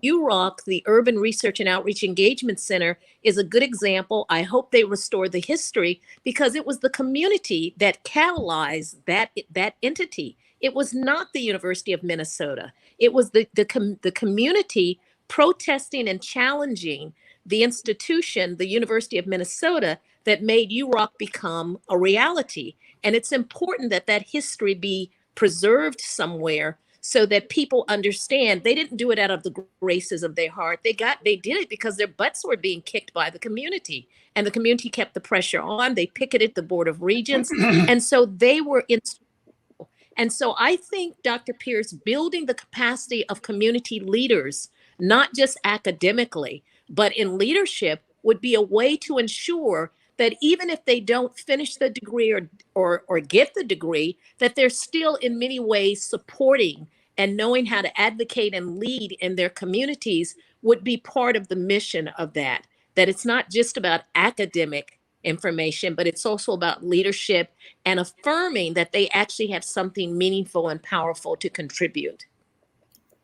UROC, the Urban Research and Outreach Engagement Center, is a good example. I hope they restore the history, because it was the community that catalyzed that entity. It was not the University of Minnesota. It was the community protesting and challenging the institution, the University of Minnesota, that made UROC become a reality. And it's important that that history be preserved somewhere, so that people understand they didn't do it out of the graces of their heart. They did it because their butts were being kicked by the community, and the community kept the pressure on. They picketed the Board of Regents. And so they were instrumental. And so I think, Dr. Pierce, building the capacity of community leaders, not just academically, but in leadership, would be a way to ensure that even if they don't finish the degree or get the degree, that they're still in many ways supporting and knowing how to advocate and lead in their communities would be part of the mission of that it's not just about academic information, but it's also about leadership and affirming that they actually have something meaningful and powerful to contribute.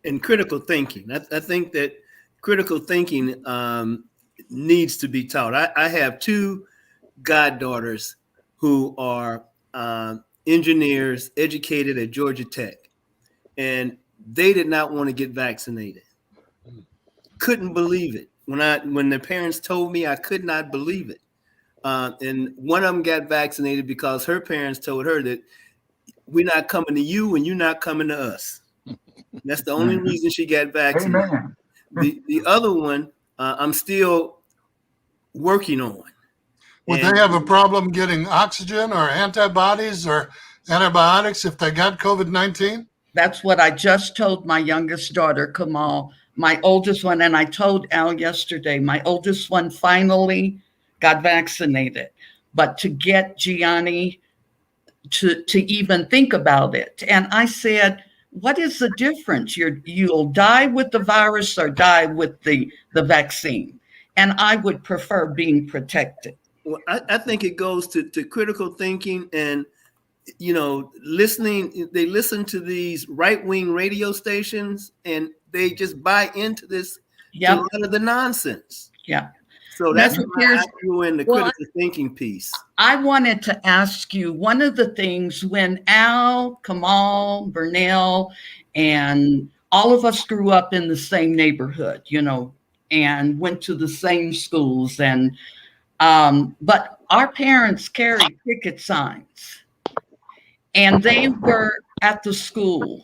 And critical thinking. I think that critical thinking needs to be taught. I have two goddaughters who are engineers educated at Georgia Tech, and they did not want to get vaccinated. Couldn't believe it. When their parents told me, I could not believe it. And one of them got vaccinated because her parents told her that we're not coming to you and you're not coming to us. That's the only reason she got vaccinated. Amen. The other one, I'm still working on. Would they have a problem getting oxygen or antibodies or antibiotics if they got COVID-19? That's what I just told my youngest daughter, Kamal, my oldest one. And I told Al yesterday, my oldest one finally got vaccinated. But to get Gianni to even think about it. And I said, what is the difference? You'll die with the virus or die with the vaccine. And I would prefer being protected. Well, I think it goes to critical thinking and, listening. They listen to these right-wing radio stations and they just buy into this, Yep. a lot of the nonsense. Yeah. So that's Now, why I threw in the critical thinking piece. I wanted to ask you, one of the things when Al, Kamal, Burnell, and all of us grew up in the same neighborhood, and went to the same schools, and but our parents carried picket signs, and they were at the school.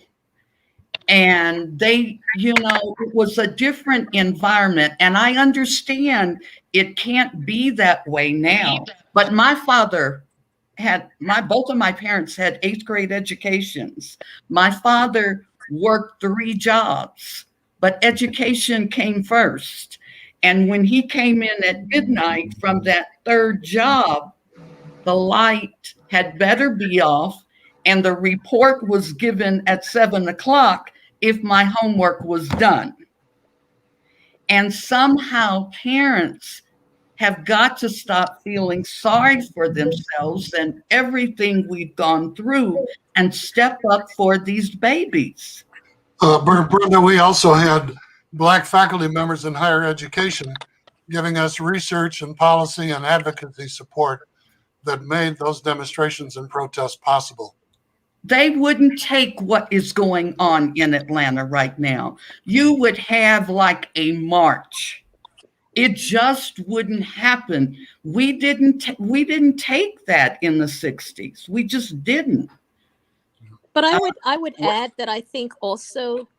And they, it was a different environment. And I understand it can't be that way now. But my father both of my parents had 8th grade educations. My father worked 3 jobs, but education came first. And when he came in at midnight from that 3rd job, the light had better be off. And the report was given at 7 o'clock if my homework was done. And somehow parents have got to stop feeling sorry for themselves and everything we've gone through and step up for these babies. Brenda, we also had Black faculty members in higher education giving us research and policy and advocacy support that made those demonstrations and protests possible. They wouldn't take what is going on in Atlanta right now. You would have like a march. It just wouldn't happen. We didn't take that in the 60s. We just didn't. But I would add that I think also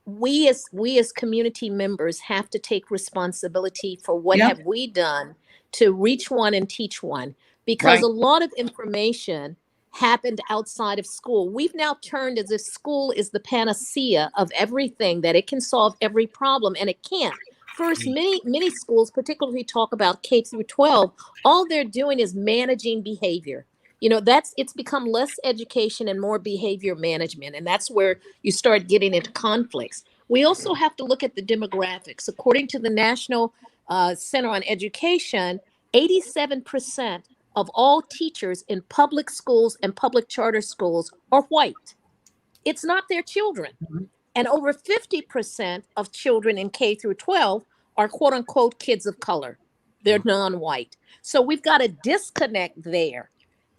we as community members have to take responsibility for what have we done to reach one and teach one, because a lot of information happened outside of school. We've now turned as if school is the panacea of everything, that it can solve every problem, and it can't. First, many schools, particularly talk about K through 12, all they're doing is managing behavior. It's become less education and more behavior management. And that's where you start getting into conflicts. We also have to look at the demographics. According to the National Center on Education, 87% of all teachers in public schools and public charter schools are white. It's not their children. And over 50% of children in K through 12 are quote unquote kids of color. They're non-white. So we've got a disconnect there.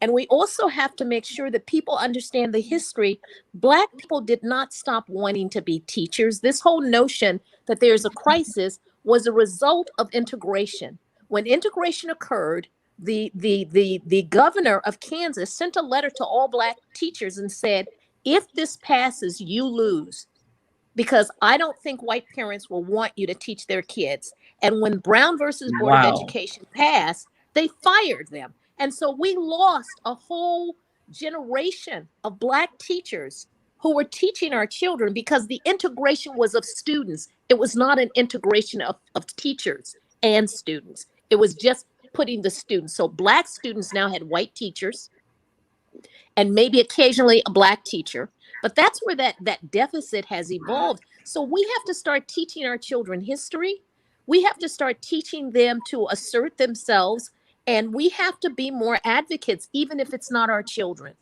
And we also have to make sure that people understand the history. Black people did not stop wanting to be teachers. This whole notion that there's a crisis was a result of integration. When integration occurred, the governor of Kansas sent a letter to all Black teachers and said, if this passes, you lose, because I don't think white parents will want you to teach their kids. And when Brown versus Board of Education passed, they fired them. And so we lost a whole generation of Black teachers who were teaching our children, because the integration was of students. It was not an integration of teachers and students. It was just putting the students. So Black students now had white teachers and maybe occasionally a Black teacher. But that's where that deficit has evolved. So we have to start teaching our children history. We have to start teaching them to assert themselves. And we have to be more advocates, even if it's not our children,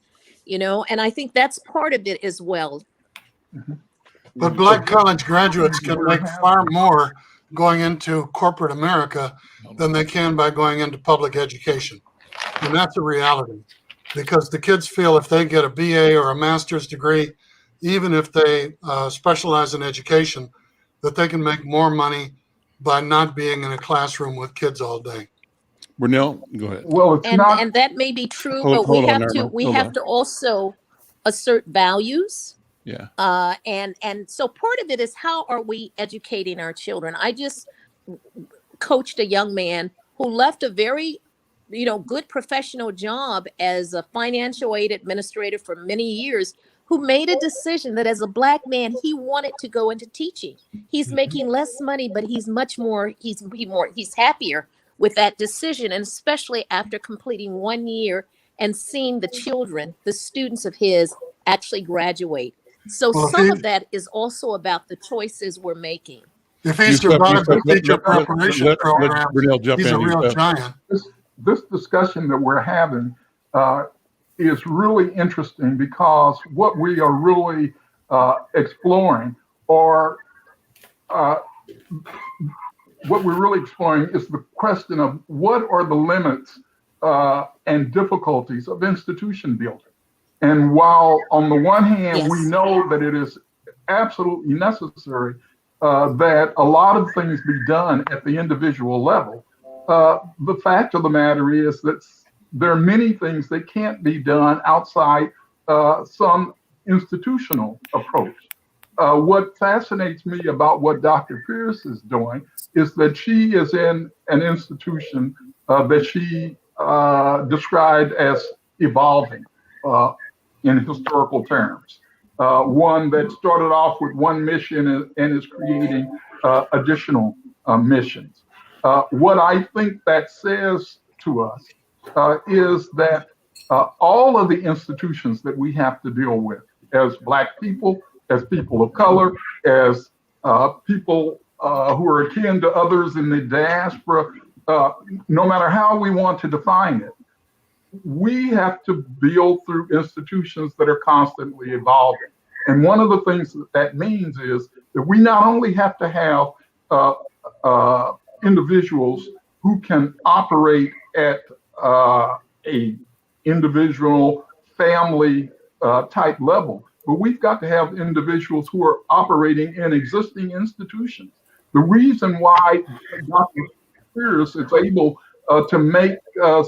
and I think that's part of it as well. But Black college graduates can make far more going into corporate America than they can by going into public education. And that's a reality, because the kids feel if they get a BA or a master's degree, even if they specialize in education, that they can make more money by not being in a classroom with kids all day. Brunel, go ahead. Well, it's not. And that may be true, Hold but we on, have to Irma. we Hold have on. to also assert values. Yeah. And so part of it is, how are we educating our children? I just coached a young man who left a very good professional job as a financial aid administrator for many years, who made a decision that as a Black man, he wanted to go into teaching. He's making less money, but he's he's happier with that decision. And especially after completing 1 year and seeing the children, the students of his, actually graduate. So Well, some of that is also about the choices we're making. if he's survived the teacher preparation let program, Brunel jump he's in. a real giant. This discussion that we're having is really interesting, because what we are really exploring, or what we're really exploring, is the question of what are the limits and difficulties of institution building. And while on the one hand, we know that it is absolutely necessary that a lot of things be done at the individual level, the fact of the matter is that there are many things that can't be done outside some institutional approach. What fascinates me about what Dr. Pierce is doing is that she is in an institution that she described as evolving in historical terms. One that started off with one mission and is creating additional missions. What I think that says to us is that all of the institutions that we have to deal with as Black people, as people of color, as people who are akin to others in the diaspora, no matter how we want to define it, we have to build through institutions that are constantly evolving. And one of the things that means is that we not only have to have individuals who can operate at a individual family type level, but we've got to have individuals who are operating in existing institutions. The reason why Dr. Pierce is able to make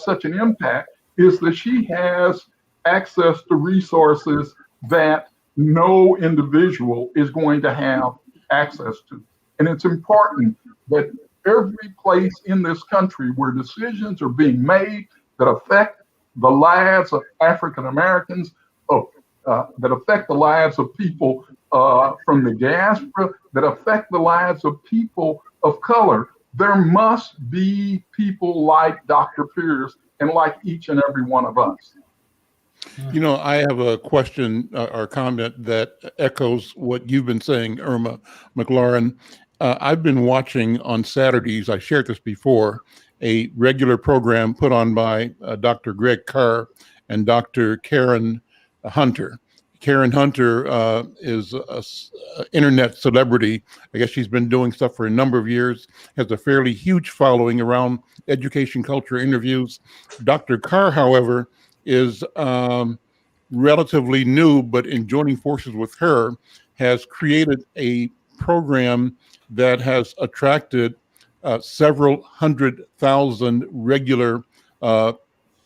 such an impact is that she has access to resources that no individual is going to have access to. And it's important that every place in this country where decisions are being made that affect the lives of African Americans, that affect the lives of people from the diaspora, that affect the lives of people of color, there must be people like Dr. Pierce and like each and every one of us. I have a question or comment that echoes what you've been saying, Irma McLaurin. I've been watching on Saturdays, I shared this before, a regular program put on by Dr. Greg Carr and Dr. Karen Hunter. Karen Hunter is an internet celebrity. I guess she's been doing stuff for a number of years, has a fairly huge following around education culture interviews. Dr. Carr, however, is relatively new, but in joining forces with her, has created a program that has attracted several 100,000 regular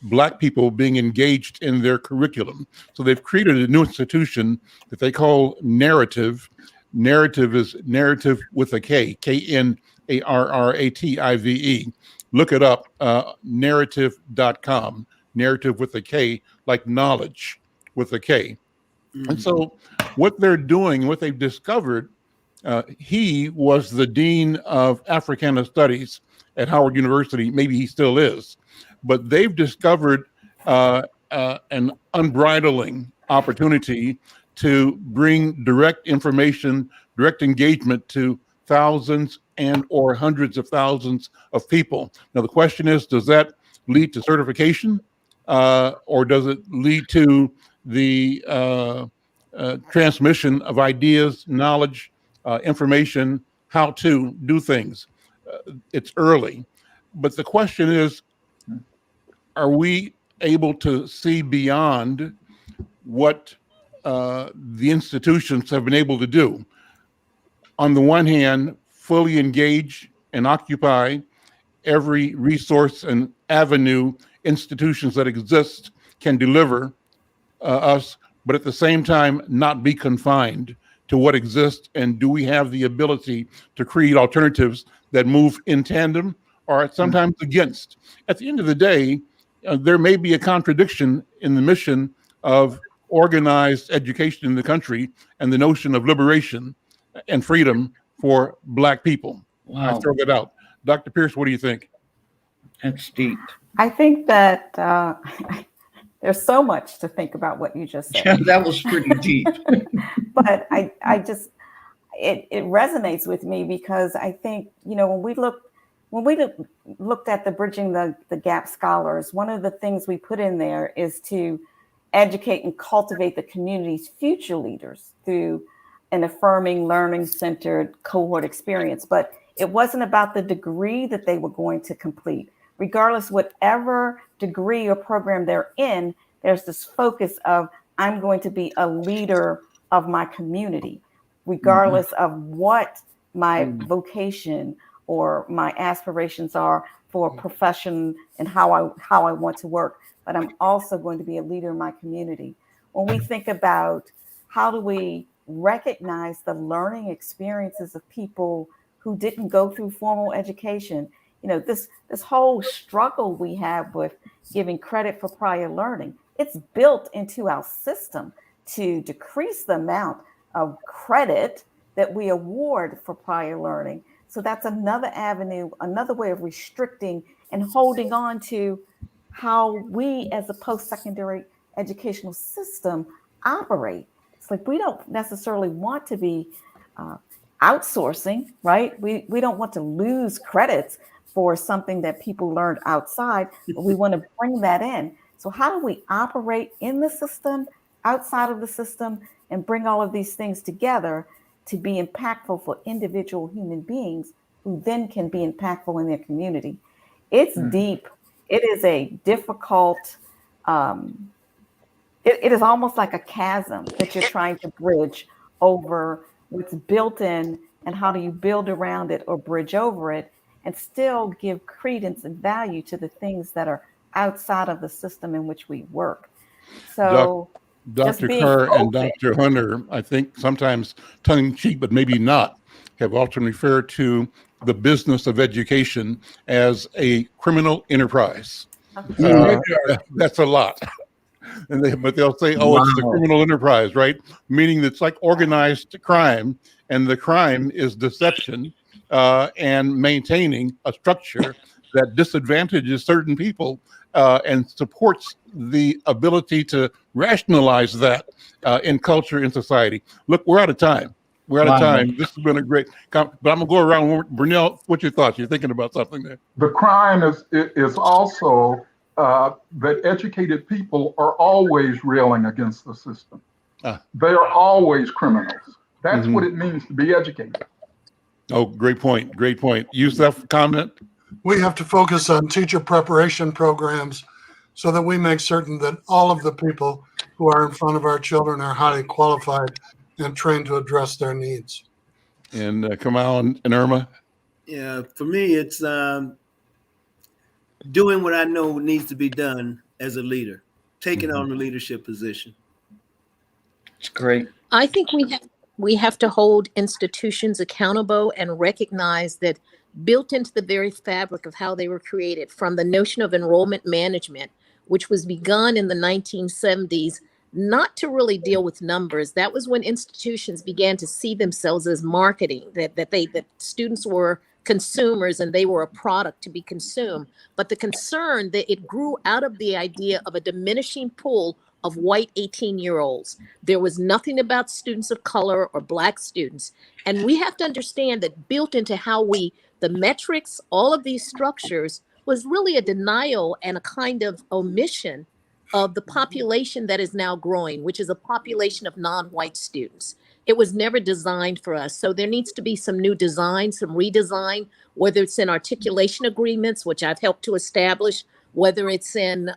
Black people being engaged in their curriculum. So they've created a new institution that they call Narrative. Narrative is narrative with a K, Knarrative. Look it up, narrative.com, narrative with a K, like knowledge with a K. And so what they're doing, what they've discovered, he was the Dean of Africana Studies at Howard University. Maybe he still is. But they've discovered an unbridling opportunity to bring direct information, direct engagement to thousands and or hundreds of thousands of people. Now, the question is, does that lead to certification or does it lead to the transmission of ideas, knowledge, information, how to do things? It's early. But the question is, are we able to see beyond what the institutions have been able to do? On the one hand, fully engage and occupy every resource and avenue institutions that exist can deliver us, but at the same time, not be confined to what exists? And do we have the ability to create alternatives that move in tandem or sometimes against. At the end of the day, there may be a contradiction in the mission of organized education in the country and the notion of liberation and freedom for Black people. I Wow, throw that out. Dr. Pierce, what do you think? that's deep. I think that there's so much to think about what you just said. Yeah, that was pretty deep. But it resonates with me because I think, when we looked at the Bridging the Gap Scholars, one of the things we put in there is to educate and cultivate the community's future leaders through an affirming, learning-centered cohort experience. But it wasn't about the degree that they were going to complete. Regardless, whatever degree or program they're in, there's this focus of, I'm going to be a leader of my community, regardless of what my vocation or my aspirations are for a profession and how I want to work. But I'm also going to be a leader in my community. When we think about how do we recognize the learning experiences of people who didn't go through formal education, this whole struggle we have with giving credit for prior learning, it's built into our system to decrease the amount of credit that we award for prior learning. So that's another avenue, another way of restricting and holding on to how we as a post-secondary educational system operate. It's like we don't necessarily want to be outsourcing, right? We don't want to lose credits for something that people learned outside, but we want to bring that in. So how do we operate in the system, outside of the system, and bring all of these things together to be impactful for individual human beings who then can be impactful in their community? It's deep. It is a difficult, it is almost like a chasm that you're trying to bridge over what's built in and how do you build around it or bridge over it and still give credence and value to the things that are outside of the system in which we work. So Dr. Carr and Dr. Hunter, I think sometimes tongue-in-cheek, but maybe not, have often referred to the business of education as a criminal enterprise. That's a lot. But they'll say, it's a criminal enterprise, right? Meaning it's like organized crime, and the crime is deception and maintaining a structure that disadvantages certain people and supports the ability to rationalize that in culture and society. Look, we're out of time. We're out of time. This has been a great, but I'm gonna go around. Brunel, what's your thoughts? You're thinking about something there. The crime is also that educated people are always railing against the system. They are always criminals. That's what it means to be educated. Oh, great point. Great point. Yusuf, comment? We have to focus on teacher preparation programs so that we make certain that all of the people who are in front of our children are highly qualified and trained to address their needs. And Kamal and Irma? Yeah, for me, it's doing what I know needs to be done as a leader, taking on the leadership position. It's great. I think we have to hold institutions accountable and recognize that built into the very fabric of how they were created, from the notion of enrollment management, which was begun in the 1970s, not to really deal with numbers. That was when institutions began to see themselves as marketing, that students were consumers and they were a product to be consumed. But the concern that it grew out of the idea of a diminishing pool of white 18-year-olds. There was nothing about students of color or Black students. And we have to understand that built into how the metrics, all of these structures, was really a denial and a kind of omission of the population that is now growing, which is a population of non-white students. It was never designed for us. So there needs to be some new design, some redesign, whether it's in articulation agreements, which I've helped to establish, whether it's in,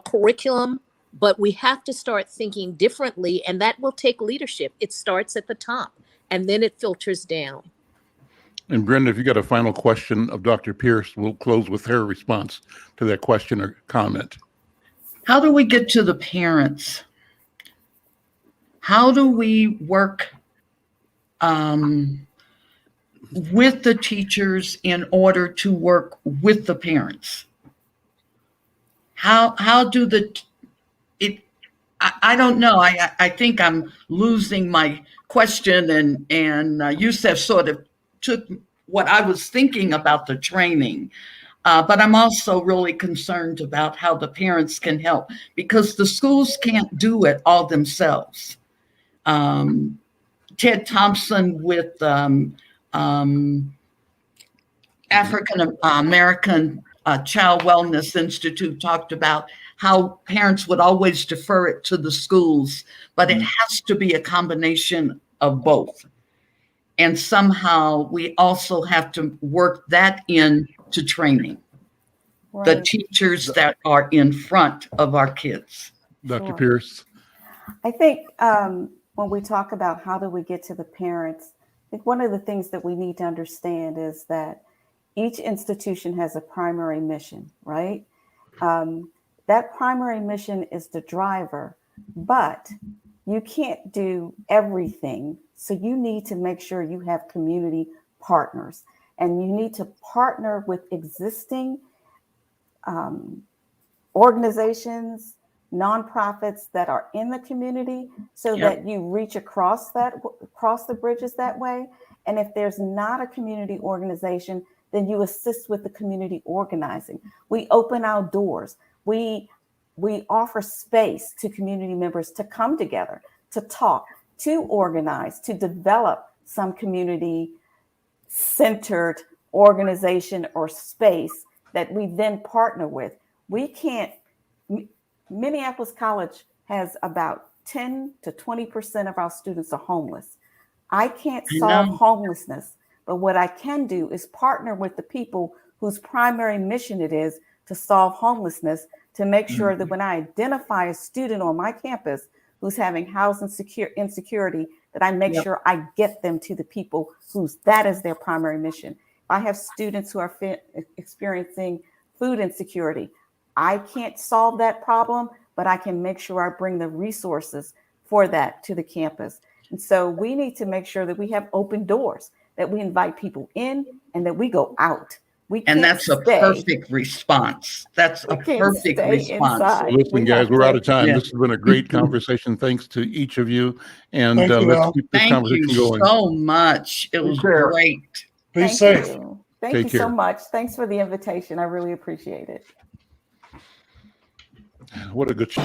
curriculum, but we have to start thinking differently, and that will take leadership. It starts at the top, and then it filters down. And Brenda, if you got a final question of Dr. Pierce, we'll close with her response to that question or comment. How do we get to the parents? How do we work with the teachers in order to work with the parents? How do I don't know. I think I'm losing my question, and Youssef sort of took what I was thinking about the training. But I'm also really concerned about how the parents can help, because the schools can't do it all themselves. Ted Thompson with African American Child Wellness Institute talked about how parents would always defer it to the schools, but it has to be a combination of both. And somehow we also have to work that into training the teachers that are in front of our kids. Dr. Pierce. I think when we talk about how do we get to the parents, I think one of the things that we need to understand is that each institution has a primary mission, right? That primary mission is the driver, but you can't do everything. So you need to make sure you have community partners, and you need to partner with existing organizations, nonprofits that are in the community, so that you reach across the bridges that way. And if there's not a community organization, then you assist with the community organizing. We open our doors. We offer space to community members to come together, to talk, to organize, to develop some community-centered organization or space that we then partner with. Minneapolis College has about 10 to 20% of our students are homeless. I can't solve homelessness, but what I can do is partner with the people whose primary mission it is to solve homelessness, to make sure that when I identify a student on my campus who's having housing insecurity, that I make sure I get them to the people that is their primary mission. If I have students who are experiencing food insecurity, I can't solve that problem, but I can make sure I bring the resources for that to the campus. And so we need to make sure that we have open doors, that we invite people in and that we go out. And that's a perfect response. That's a perfect response. Listen, guys, we're out of time. This has been a great conversation. Thanks to each of you. And let's keep this conversation going. Thank you so much. It was great. Be safe. Thank you so much. Thanks for the invitation. I really appreciate it. What a good show.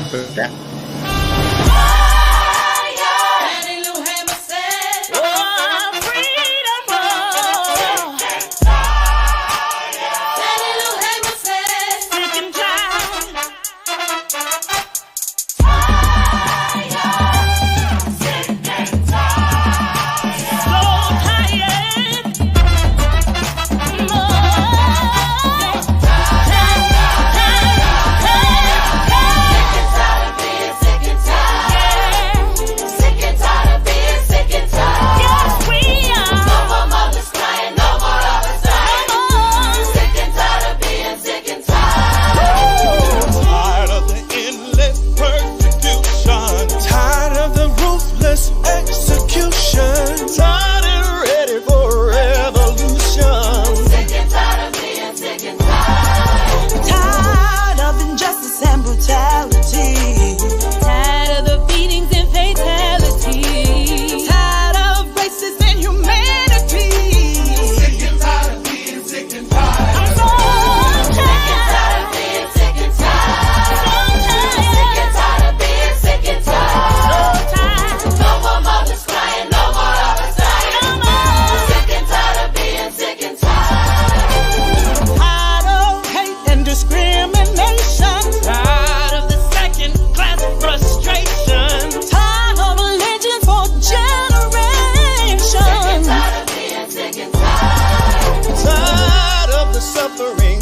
Suffering.